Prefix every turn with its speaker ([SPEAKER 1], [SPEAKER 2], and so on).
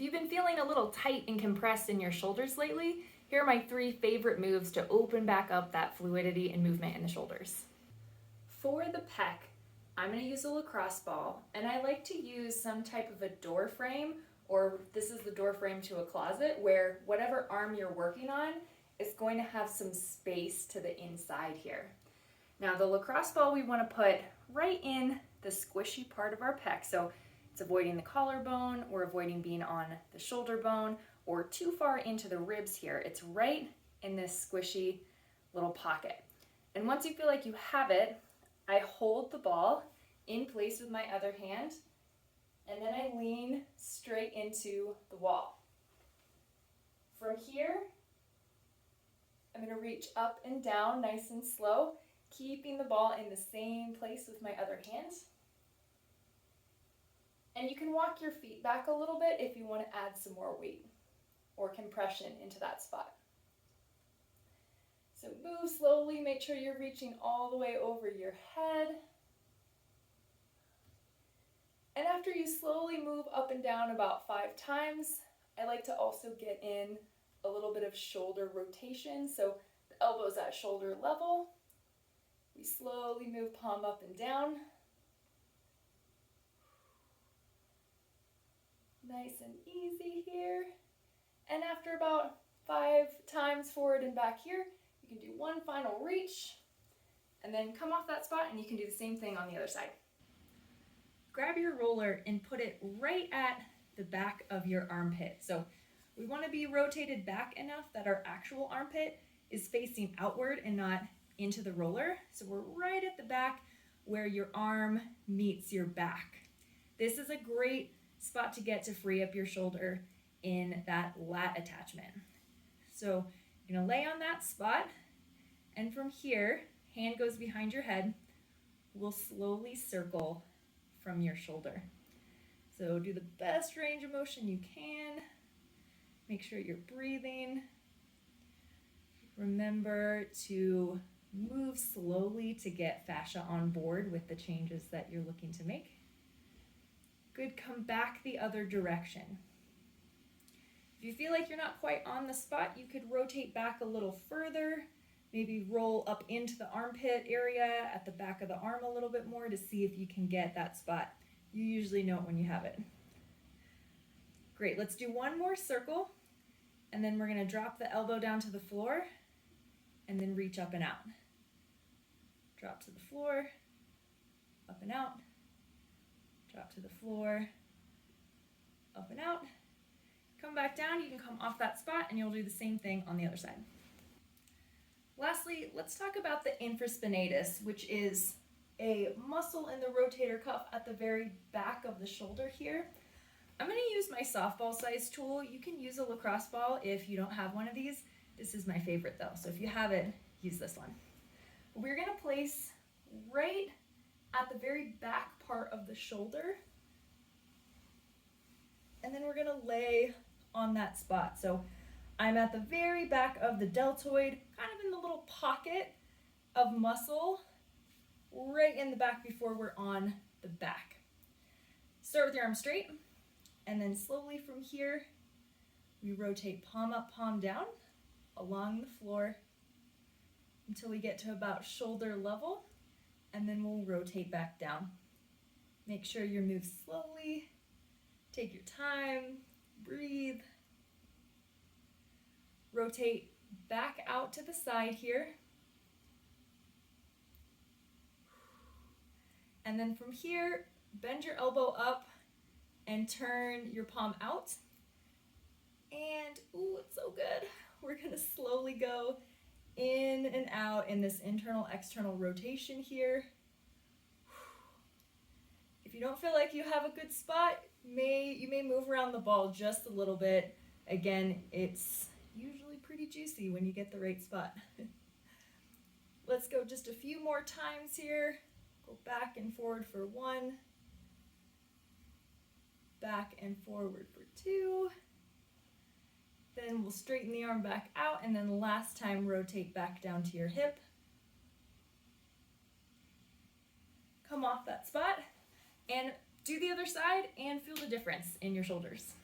[SPEAKER 1] If you've been feeling a little tight and compressed in your shoulders lately, here are my 3 favorite moves to open back up that fluidity and movement in the shoulders. For the pec, I'm going to use a lacrosse ball, and I like to use some type of a door frame, or this is the door frame to a closet, where whatever arm you're working on is going to have some space to the inside here. Now the lacrosse ball we want to put right in the squishy part of our pec, so it's avoiding the collarbone or avoiding being on the shoulder bone or too far into the ribs here. It's right in this squishy little pocket. And once you feel like you have it, I hold the ball in place with my other hand, and then I lean straight into the wall. From here, I'm going to reach up and down nice and slow, keeping the ball in the same place with my other hand. And you can walk your feet back a little bit if you want to add some more weight or compression into that spot. So move slowly, make sure you're reaching all the way over your head. And after you slowly move up and down about 5 times, I like to also get in a little bit of shoulder rotation. So the elbows at shoulder level. We slowly move palm up and down. Nice and easy here. And after about 5 times forward and back here, you can do one final reach and then come off that spot, and you can do the same thing on the other side. Grab your roller and put it right at the back of your armpit. So we want to be rotated back enough that our actual armpit is facing outward and not into the roller. So we're right at the back where your arm meets your back. This is a great spot to get to free up your shoulder in that lat attachment. So you're going to lay on that spot, and from here, hand goes behind your head. We'll slowly circle from your shoulder. So do the best range of motion you can. Make sure you're breathing. Remember to move slowly to get fascia on board with the changes that you're looking to make. Good, come back the other direction. If you feel like you're not quite on the spot, you could rotate back a little further, maybe roll up into the armpit area at the back of the arm a little bit more to see if you can get that spot. You usually know it when you have it. Great, let's do one more circle, and then we're going to drop the elbow down to the floor and then reach up and out. Drop to the floor, up and out, drop to the floor, up and out. Come back down, you can come off that spot, and you'll do the same thing on the other side. Lastly, let's talk about the infraspinatus, which is a muscle in the rotator cuff at the very back of the shoulder here. I'm going to use my softball size tool. You can use a lacrosse ball if you don't have one of these. This is my favorite though, so if you have it, use this one. We're going to place right at the very back part of the shoulder, and then we're going to lay on that spot. So I'm at the very back of the deltoid, kind of in the little pocket of muscle, right in the back before we're on the back. Start with your arm straight, and then slowly from here, we rotate palm up, palm down along the floor until we get to about shoulder level, and then we'll rotate back down. Make sure you move slowly, take your time, breathe. Rotate back out to the side here. And then from here, bend your elbow up and turn your palm out. And, ooh, it's so good. We're gonna slowly go in and out in this internal-external rotation here. If you don't feel like you have a good spot, you may move around the ball just a little bit. Again, it's usually pretty juicy when you get the right spot. Let's go just a few more times here. Go back and forward for 1, back and forward for 2. Then we'll straighten the arm back out, and then the last time rotate back down to your hip. Come off that spot and do the other side and feel the difference in your shoulders.